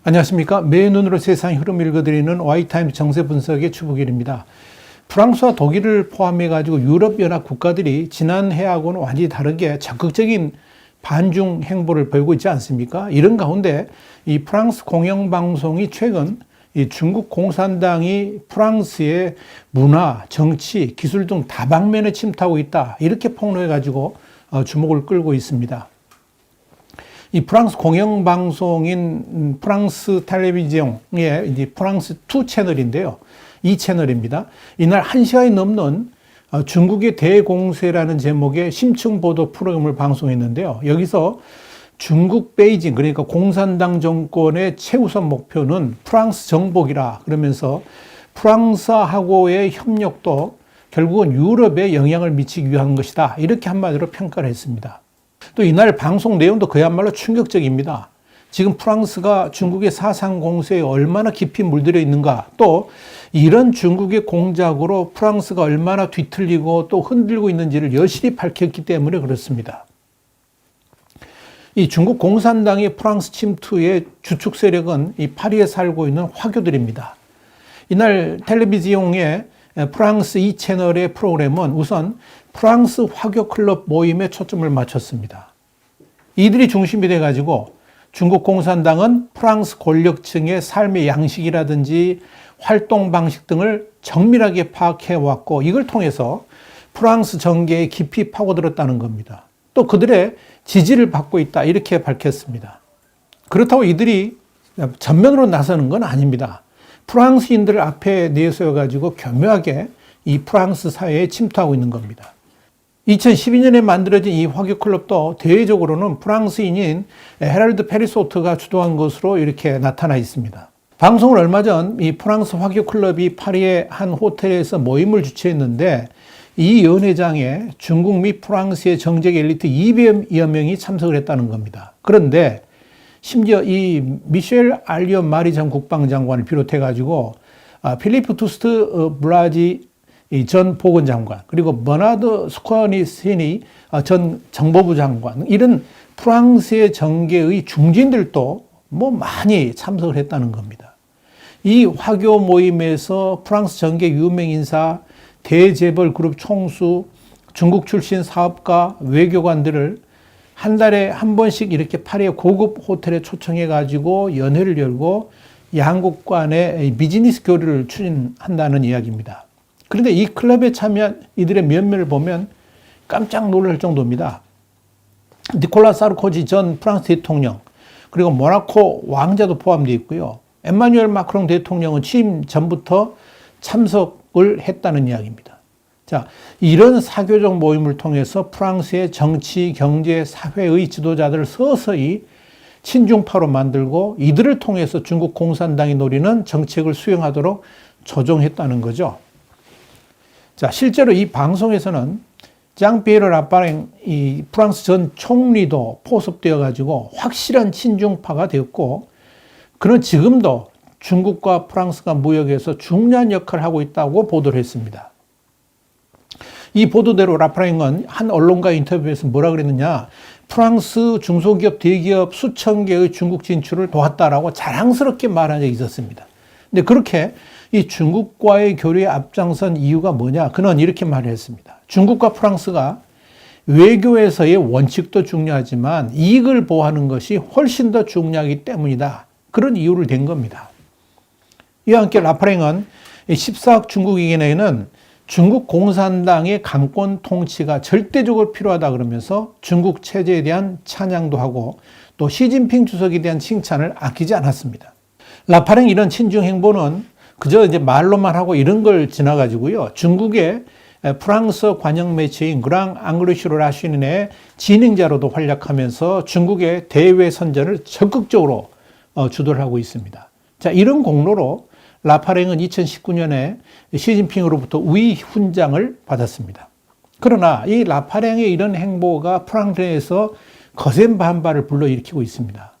안녕하십니까. 매의 눈으로 세상 흐름 읽어드리는 와이타임스 정세 분석의 추부길입니다. 프랑스와 독일을 포함해가지고 유럽연합 국가들이 지난해하고는 완전히 다르게 적극적인 반중 행보를 보이고 있지 않습니까? 이런 가운데 이 프랑스 공영방송이 최근 이 중국 공산당이 프랑스의 문화, 정치, 기술 등 다방면에 침투하고 있다. 이렇게 폭로해가지고 주목을 끌고 있습니다. 이 프랑스 공영방송인 프랑스 텔레비전의 이제 프랑스 2 채널인데요. 이 채널입니다. 이날 1시간이 넘는 중국의 대공세라는 제목의 심층 보도 프로그램을 방송했는데요. 여기서 중국 베이징, 그러니까 공산당 정권의 최우선 목표는 프랑스 정복이라 그러면서 프랑스하고의 협력도 결국은 유럽에 영향을 미치기 위한 것이다. 이렇게 한마디로 평가를 했습니다. 또 이날 방송 내용도 그야말로 충격적입니다. 지금 프랑스가 중국의 사상 공세에 얼마나 깊이 물들여 있는가, 또 이런 중국의 공작으로 프랑스가 얼마나 뒤틀리고 또 흔들고 있는지를 여실히 밝혔기 때문에 그렇습니다. 이 중국 공산당의 프랑스 침투의 주축 세력은 이 파리에 살고 있는 화교들입니다. 이날 텔레비지용의 프랑스 2 채널의 프로그램은 우선 프랑스 화교 클럽 모임에 초점을 맞췄습니다. 이들이 중심이 돼가지고 중국 공산당은 프랑스 권력층의 삶의 양식이라든지 활동 방식 등을 정밀하게 파악해왔고 이걸 통해서 프랑스 정계에 깊이 파고들었다는 겁니다. 또 그들의 지지를 받고 있다 이렇게 밝혔습니다. 그렇다고 이들이 전면으로 나서는 건 아닙니다. 프랑스인들을 앞에 내세워가지고 교묘하게 이 프랑스 사회에 침투하고 있는 겁니다. 2012년에 만들어진 이 화교클럽도 대외적으로는 프랑스인인 헤랄드 페리소트가 주도한 것으로 이렇게 나타나 있습니다. 방송을 얼마 전 이 프랑스 화교클럽이 파리의 한 호텔에서 모임을 주최했는데 이 연회장에 중국 및 프랑스의 정책 엘리트 200여 명이 참석을 했다는 겁니다. 그런데 심지어 이 미셸 알리오 마리 전 국방장관을 비롯해가지고 필리프 투스트 블라지 전 보건장관, 그리고 버나드 스쿼니시니 전 정보부 장관, 이런 프랑스의 정계의 중진들도 많이 참석을 했다는 겁니다. 이 화교 모임에서 프랑스 정계 유명 인사, 대재벌 그룹 총수, 중국 출신 사업가, 외교관들을 한 달에 한 번씩 이렇게 파리의 고급 호텔에 초청해가지고 연회를 열고 양국 간의 비즈니스 교류를 추진한다는 이야기입니다. 그런데 이 클럽에 참여한 이들의 면면을 보면 깜짝 놀랄 정도입니다. 니콜라 사르코지 전 프랑스 대통령, 그리고 모나코 왕자도 포함되어 있고요. 엠마누엘 마크롱 대통령은 취임 전부터 참석을 했다는 이야기입니다. 자, 이런 사교적 모임을 통해서 프랑스의 정치, 경제, 사회의 지도자들을 서서히 친중파로 만들고 이들을 통해서 중국 공산당이 노리는 정책을 수행하도록 조종했다는 거죠. 자, 실제로 이 방송에서는 장 피에르 라파랭 이 프랑스 전 총리도 포섭되어 가지고 확실한 친중파가 되었고, 그는 지금도 중국과 프랑스가 무역에서 중요한 역할을 하고 있다고 보도를 했습니다. 이 보도대로 라파랭은 한 언론과 인터뷰에서 뭐라 그랬느냐, 프랑스 중소기업, 대기업 수천 개의 중국 진출을 도왔다라고 자랑스럽게 말한 적이 있었습니다. 근데 그렇게 이 중국과의 교류에 앞장선 이유가 뭐냐? 그는 이렇게 말을 했습니다. 중국과 프랑스가 외교에서의 원칙도 중요하지만 이익을 보호하는 것이 훨씬 더 중요하기 때문이다. 그런 이유를 댄 겁니다. 이와 함께 라파랭은 14억 중국인에게는 중국 공산당의 강권 통치가 절대적으로 필요하다 그러면서 중국 체제에 대한 찬양도 하고 또 시진핑 주석에 대한 칭찬을 아끼지 않았습니다. 라파랭 이런 친중 행보는 그저 이제 말로만 하고 이런 걸 지나가지고요. 중국의 프랑스 관영 매체인 그랑 앙글리슈 라쉬닌의 진행자로도 활약하면서 중국의 대외 선전을 적극적으로 주도를 하고 있습니다. 자, 이런 공로로 라파랭은 2019년에 시진핑으로부터 우위 훈장을 받았습니다. 그러나 이 라파랭의 이런 행보가 프랑스에서 거센 반발을 불러일으키고 있습니다.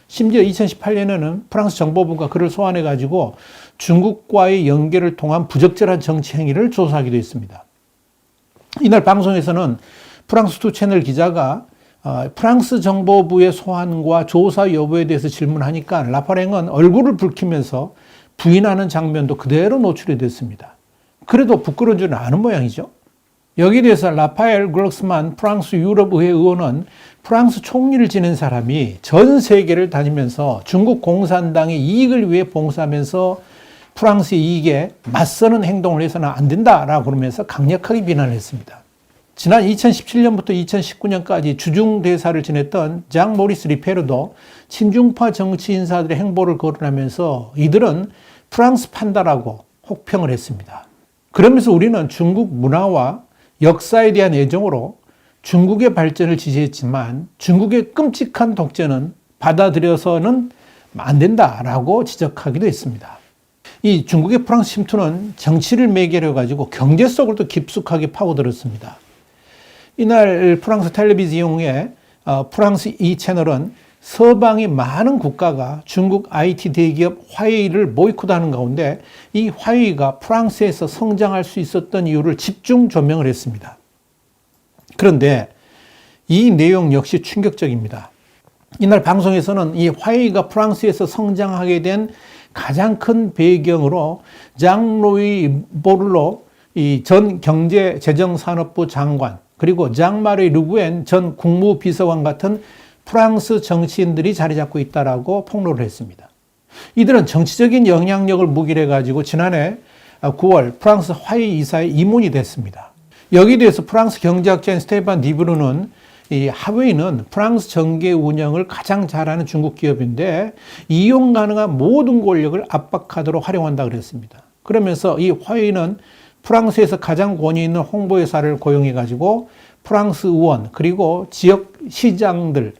심지어 2018년에는 프랑스 정보부가 그를 소환해가지고 중국과의 연계를 통한 부적절한 정치 행위를 조사하기도 했습니다. 이날 방송에서는 프랑스 2 채널 기자가 프랑스 정보부의 소환과 조사 여부에 대해서 질문하니까 라파랭은 얼굴을 붉히면서 부인하는 장면도 그대로 노출이 됐습니다. 그래도 부끄러운 줄은 아는 모양이죠. 여기에 대해서 라파엘 그록스만 프랑스 유럽의회 의원은 프랑스 총리를 지낸 사람이 전 세계를 다니면서 중국 공산당의 이익을 위해 봉사하면서 프랑스의 이익에 맞서는 행동을 해서는 안 된다라고 그러면서 강력하게 비난을 했습니다. 지난 2017년부터 2019년까지 주중대사를 지냈던 장 모리스 리페르도 친중파 정치 인사들의 행보를 거론하면서 이들은 프랑스 판다라고 혹평을 했습니다. 그러면서 우리는 중국 문화와 역사에 대한 애정으로 중국의 발전을 지지했지만 중국의 끔찍한 독재는 받아들여서는 안 된다라고 지적하기도 했습니다. 이 중국의 프랑스 침투는 정치를 매개로 해가지고 경제 속으로도 깊숙하게 파고들었습니다. 이날 프랑스 텔레비전의 프랑스 2 채널은 서방의 많은 국가가 중국 IT 대기업 화웨이를 보이콧하는 가운데 이 화웨이가 프랑스에서 성장할 수 있었던 이유를 집중 조명을 했습니다. 그런데 이 내용 역시 충격적입니다. 이날 방송에서는 이 화웨이가 프랑스에서 성장하게 된 가장 큰 배경으로 장 로이 보를로 전 경제재정산업부 장관 그리고 장 마리 르구엔 전 국무비서관 같은 프랑스 정치인들이 자리 잡고 있다라고 폭로를 했습니다. 이들은 정치적인 영향력을 무기로 해가지고 지난해 9월 프랑스 화웨이 이사의 임원이 됐습니다. 여기에 대해서 프랑스 경제학자인 스테판 디브르는 이 화웨이는 프랑스 정계 운영을 가장 잘하는 중국 기업인데 이용 가능한 모든 권력을 압박하도록 활용한다 그랬습니다. 그러면서 이 화웨이는 프랑스에서 가장 권위 있는 홍보회사를 고용해가지고 프랑스 의원 그리고 지역 시장들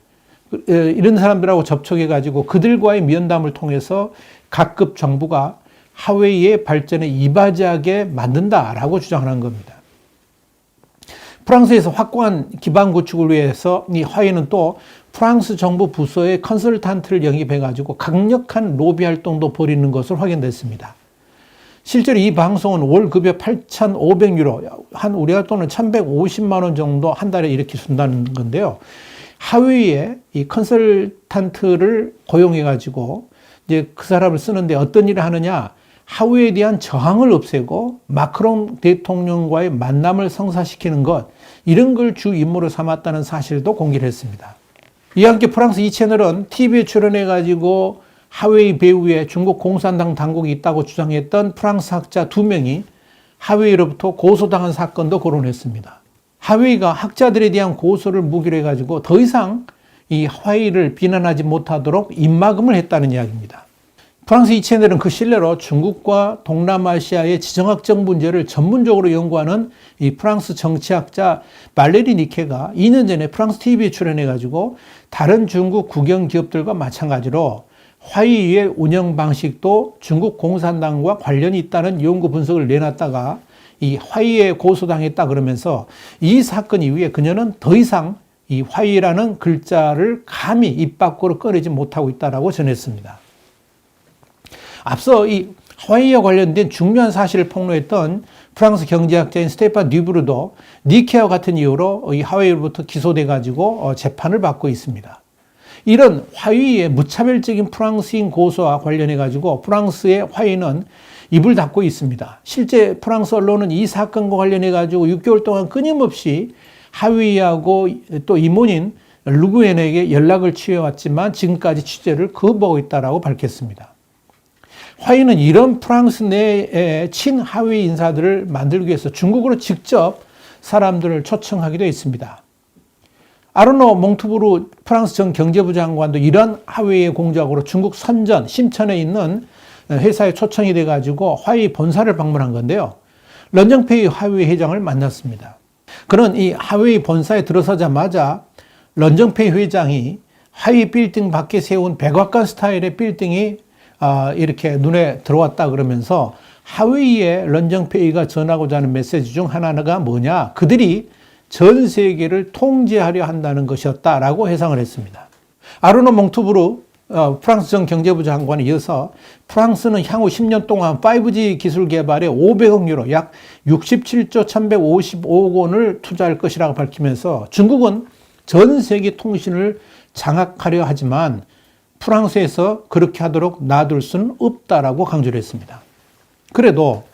이런 사람들하고 접촉해가지고 그들과의 면담을 통해서 각급 정부가 화웨이의 발전에 이바지하게 만든다라고 주장하는 겁니다. 프랑스에서 확고한 기반 구축을 위해서 이 화웨이는 또 프랑스 정부 부서의 컨설턴트를 영입해가지고 강력한 로비 활동도 벌이는 것으로 확인됐습니다. 실제로 이 방송은 월 급여 8,500유로, 한 우리가 돈은 1,150만 원 정도 한 달에 이렇게 준다는 건데요. 화웨이에 이 컨설턴트를 고용해가지고 이제 그 사람을 쓰는데 어떤 일을 하느냐? 화웨이에 대한 저항을 없애고 마크롱 대통령과의 만남을 성사시키는 것, 이런 걸 주 임무로 삼았다는 사실도 공개를 했습니다. 이와 함께 프랑스 2 채널은 TV에 출연해가지고 화웨이 배후에 중국 공산당 당국이 있다고 주장했던 프랑스 학자 2명이 화웨이로부터 고소당한 사건도 거론했습니다. 화웨이가 학자들에 대한 고소를 무기로 해가지고 더 이상 이 화웨이를 비난하지 못하도록 입막음을 했다는 이야기입니다. 프랑스 2 채널은 그 신뢰로 중국과 동남아시아의 지정학적 문제를 전문적으로 연구하는 이 프랑스 정치학자 발레리 니케가 2년 전에 프랑스 TV에 출연해가지고 다른 중국 국영 기업들과 마찬가지로 화웨이의 운영 방식도 중국 공산당과 관련이 있다는 연구 분석을 내놨다가 이 화웨이에 고소당했다 그러면서 이 사건 이후에 그녀는 더 이상 이 화웨이라는 글자를 감히 입 밖으로 꺼내지 못하고 있다라고 전했습니다. 앞서 이 화웨이와 관련된 중요한 사실을 폭로했던 프랑스 경제학자인 스테판 디브르도 니케와 같은 이유로 이 화웨이로부터 기소돼 가지고 재판을 받고 있습니다. 이런 화웨이의 무차별적인 프랑스인 고소와 관련해 가지고 프랑스의 화웨이는 입을 닫고 있습니다. 실제 프랑스 언론은 이 사건과 관련해 가지고 6개월 동안 끊임없이 화웨이하고 또 임원인 르구엔에게 연락을 취해왔지만 지금까지 취재를 거부하고 있다라고 밝혔습니다. 화웨이는 이런 프랑스 내의 친화웨이 인사들을 만들기 위해서 중국으로 직접 사람들을 초청하기도 했습니다. 아르노 몽투브르 프랑스 전 경제부 장관도 이런 화웨이의 공작으로 중국 선전, 심천에 있는 회사에 초청이 돼가지고 화웨이 본사를 방문한 건데요. 런정페이 화웨이 회장을 만났습니다. 그는 이 화웨이 본사에 들어서자마자 런정페이 회장이 화웨이 빌딩 밖에 세운 백악관 스타일의 빌딩이 이렇게 눈에 들어왔다 그러면서 화웨이에 런정페이가 전하고자 하는 메시지 중 하나가 뭐냐? 그들이 전 세계를 통제하려 한다는 것이었다라고 해상을 했습니다. 아르노 몽투브르 프랑스 전 경제부 장관에 이어서 프랑스는 향후 10년 동안 5G 기술 개발에 500억 유로, 약 67조 1155억 원을 투자할 것이라고 밝히면서 중국은 전 세계 통신을 장악하려 하지만 프랑스에서 그렇게 하도록 놔둘 수는 없다라고 강조를 했습니다. 그래도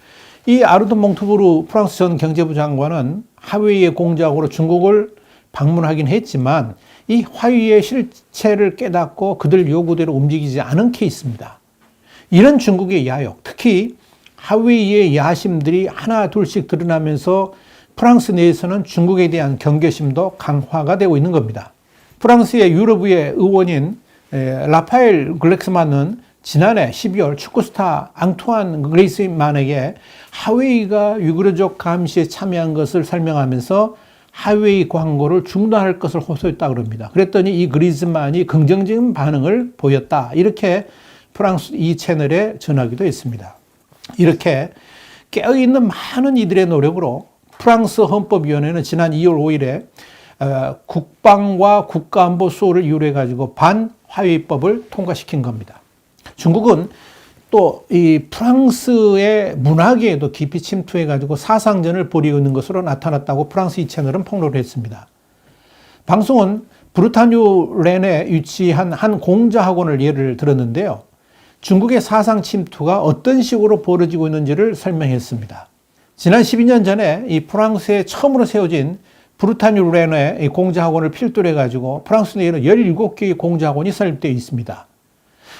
이 아르도 몽투브르 프랑스 전 경제부 장관은 하웨이의 공작으로 중국을 방문하긴 했지만 이 화웨이의 실체를 깨닫고 그들 요구대로 움직이지 않은 케이스입니다. 이런 중국의 야욕, 특히 하웨이의 야심들이 하나 둘씩 드러나면서 프랑스 내에서는 중국에 대한 경계심도 강화가 되고 있는 겁니다. 프랑스의 유럽의 의원인 라파엘 글렉스만은 지난해 12월 축구스타 앙투안 그리즈만에게 하웨이가 유구르족 감시에 참여한 것을 설명하면서 하웨이 광고를 중단할 것을 호소했다고 합니다. 그랬더니 이 그리즈만이 긍정적인 반응을 보였다. 이렇게 프랑스 이 채널에 전하기도 했습니다. 이렇게 깨어있는 많은 이들의 노력으로 프랑스 헌법위원회는 지난 2월 5일에 국방과 국가안보 수호를 이유로 해가지고 반화웨이법을 통과시킨 겁니다. 중국은 또 이 프랑스의 문화계에도 깊이 침투해가지고 사상전을 벌이고 있는 것으로 나타났다고 프랑스 이 채널은 폭로를 했습니다. 방송은 브르타뉴 렌에 위치한 한 공자학원을 예를 들었는데요. 중국의 사상 침투가 어떤 식으로 벌어지고 있는지를 설명했습니다. 지난 12년 전에 이 프랑스에 처음으로 세워진 브르타뉴 렌의 공자학원을 필두로 해가지고 프랑스 내에는 17개의 공자학원이 설립되어 있습니다.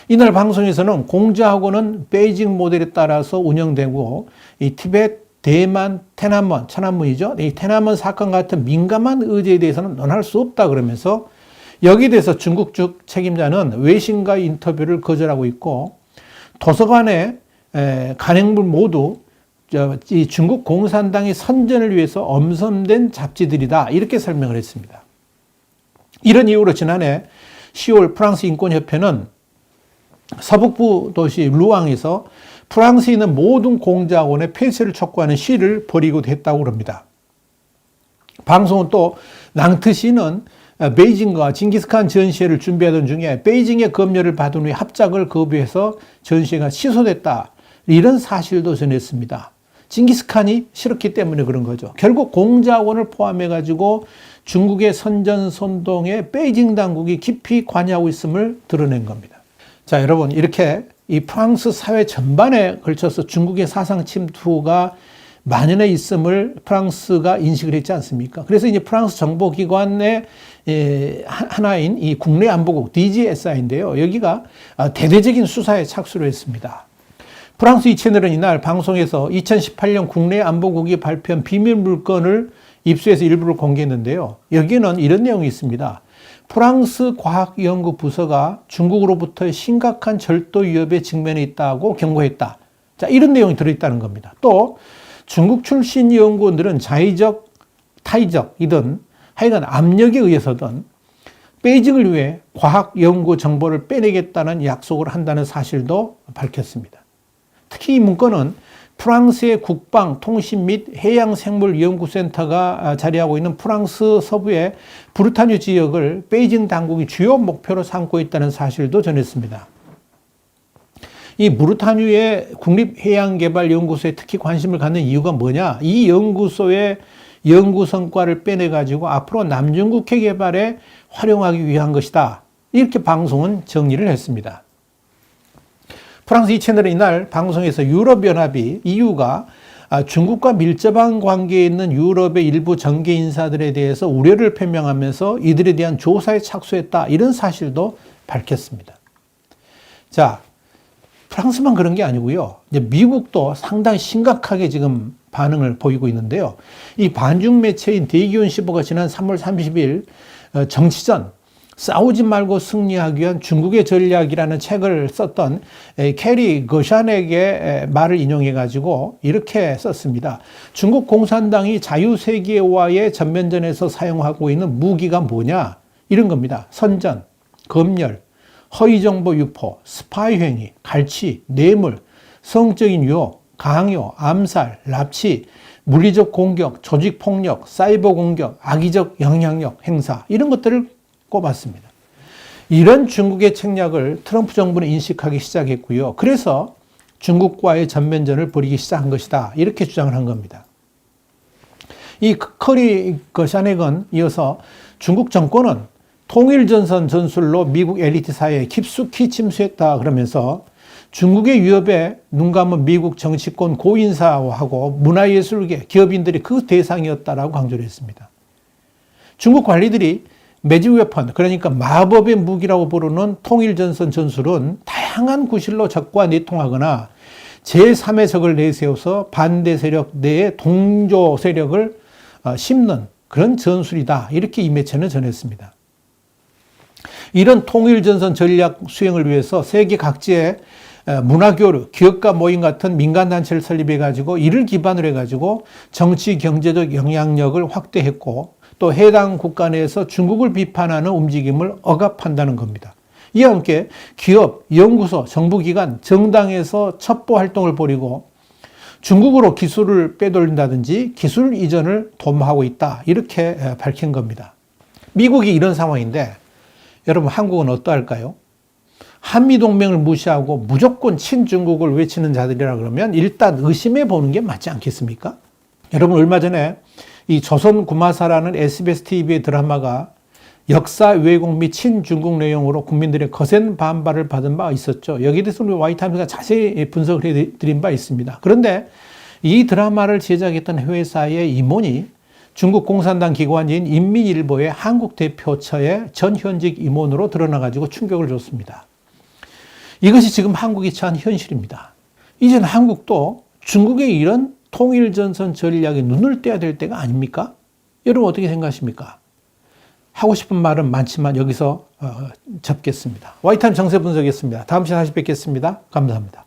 이날 방송에서는 공자학원은 베이징 모델에 따라서 운영되고 이 티베트, 대만, 테난먼, 천안문이죠. 이 테난먼 사건 같은 민감한 의제에 대해서는 논할 수 없다 그러면서 여기에 대해서 중국 측 책임자는 외신과의 인터뷰를 거절하고 있고 도서관의 간행물 모두 이 중국 공산당의 선전을 위해서 엄선된 잡지들이다 이렇게 설명을 했습니다. 이런 이유로 지난해 10월 프랑스 인권협회는 서북부 도시 루앙에서 프랑스에 있는 모든 공자학원의 폐쇄를 촉구하는 시위를 벌이기도 했다고 합니다. 방송은 또 낭트시는 베이징과 징기스칸 전시회를 준비하던 중에 베이징의 검열을 받은 후에 합작을 거부해서 전시회가 취소됐다. 이런 사실도 전했습니다. 징기스칸이 싫었기 때문에 그런 거죠. 결국 공자학원을 포함해가지고 중국의 선전선동에 베이징 당국이 깊이 관여하고 있음을 드러낸 겁니다. 자, 여러분, 이렇게 이 프랑스 사회 전반에 걸쳐서 중국의 사상 침투가 만연해 있음을 프랑스가 인식을 했지 않습니까? 그래서 이제 프랑스 정보기관의 하나인 이 국내안보국 DGSI인데요. 여기가 대대적인 수사에 착수를 했습니다. 프랑스 이 채널은 이날 방송에서 2018년 국내안보국이 발표한 비밀 물건을 입수해서 일부를 공개했는데요. 여기에는 이런 내용이 있습니다. 프랑스 과학연구부서가 중국으로부터 심각한 절도 위협에 직면해 있다고 경고했다. 자, 이런 내용이 들어있다는 겁니다. 또 중국 출신 연구원들은 자의적, 타의적이든 하여간 압력에 의해서든 베이징을 위해 과학 연구 정보를 빼내겠다는 약속을 한다는 사실도 밝혔습니다. 특히 이 문건은 프랑스의 국방, 통신 및 해양생물연구센터가 자리하고 있는 프랑스 서부의 브르타뉴 지역을 베이징 당국이 주요 목표로 삼고 있다는 사실도 전했습니다. 이 브르타뉴의 국립해양개발연구소에 특히 관심을 갖는 이유가 뭐냐? 이 연구소의 연구 성과를 빼내가지고 앞으로 남중국해 개발에 활용하기 위한 것이다. 이렇게 방송은 정리를 했습니다. 프랑스 이 채널은 이날 방송에서 유럽연합이 EU가 중국과 밀접한 관계에 있는 유럽의 일부 정계 인사들에 대해서 우려를 표명하면서 이들에 대한 조사에 착수했다. 이런 사실도 밝혔습니다. 자, 프랑스만 그런 게 아니고요. 이제 미국도 상당히 심각하게 지금 반응을 보이고 있는데요. 이 반중 매체인 대기온시보가 지난 3월 30일 정치전 싸우지 말고 승리하기 위한 중국의 전략이라는 책을 썼던 캐리 거샨에게 말을 인용해가지고 이렇게 썼습니다. 중국 공산당이 자유세계화의 전면전에서 사용하고 있는 무기가 뭐냐? 이런 겁니다. 선전, 검열, 허위정보 유포, 스파이 행위, 갈취, 뇌물, 성적인 유혹, 강요, 암살, 납치, 물리적 공격, 조직폭력, 사이버 공격, 악의적 영향력 행사 이런 것들을 꼽았습니다. 이런 중국의 책략을 트럼프 정부는 인식하기 시작했고요. 그래서 중국과의 전면전을 벌이기 시작한 것이다. 이렇게 주장을 한 겁니다. 이 커리 거샤넥은 이어서 중국 정권은 통일전선 전술로 미국 엘리트 사회에 깊숙이 침수했다 그러면서 중국의 위협에 눈감은 미국 정치권 고인사하고 문화예술계, 기업인들이 그 대상이었다라고 강조를 했습니다. 중국 관리들이 매직 웨펀, 그러니까 마법의 무기라고 부르는 통일전선 전술은 다양한 구실로 적과 내통하거나 제3의 적을 내세워서 반대 세력 내에 동조 세력을 심는 그런 전술이다. 이렇게 이 매체는 전했습니다. 이런 통일전선 전략 수행을 위해서 세계 각지에 문화교류, 기업가 모임 같은 민간단체를 설립해가지고 이를 기반으로 해가지고 정치, 경제적 영향력을 확대했고 또 해당 국가 내에서 중국을 비판하는 움직임을 억압한다는 겁니다. 이와 함께 기업, 연구소, 정부기관, 정당에서 첩보 활동을 벌이고 중국으로 기술을 빼돌린다든지 기술 이전을 도모하고 있다. 이렇게 밝힌 겁니다. 미국이 이런 상황인데 여러분 한국은 어떠할까요? 한미동맹을 무시하고 무조건 친중국을 외치는 자들이라 그러면 일단 의심해 보는 게 맞지 않겠습니까? 여러분 얼마 전에 이 조선 구마사라는 SBS TV의 드라마가 역사 왜곡 및 친중국 내용으로 국민들의 거센 반발을 받은 바가 있었죠. 여기에 대해서 우리 와이타임스가 자세히 분석을 해드린 바 있습니다. 그런데 이 드라마를 제작했던 회사의 임원이 중국 공산당 기관인 인민일보의 한국 대표처의 전 현직 임원으로 드러나가지고 충격을 줬습니다. 이것이 지금 한국이 처한 현실입니다. 이제는 한국도 중국의 이런 통일전선 전략에 눈을 떼야 될 때가 아닙니까? 여러분 어떻게 생각하십니까? 하고 싶은 말은 많지만 여기서 접겠습니다. 와이타임 정세 분석이었습니다. 다음 시간에 다시 뵙겠습니다. 감사합니다.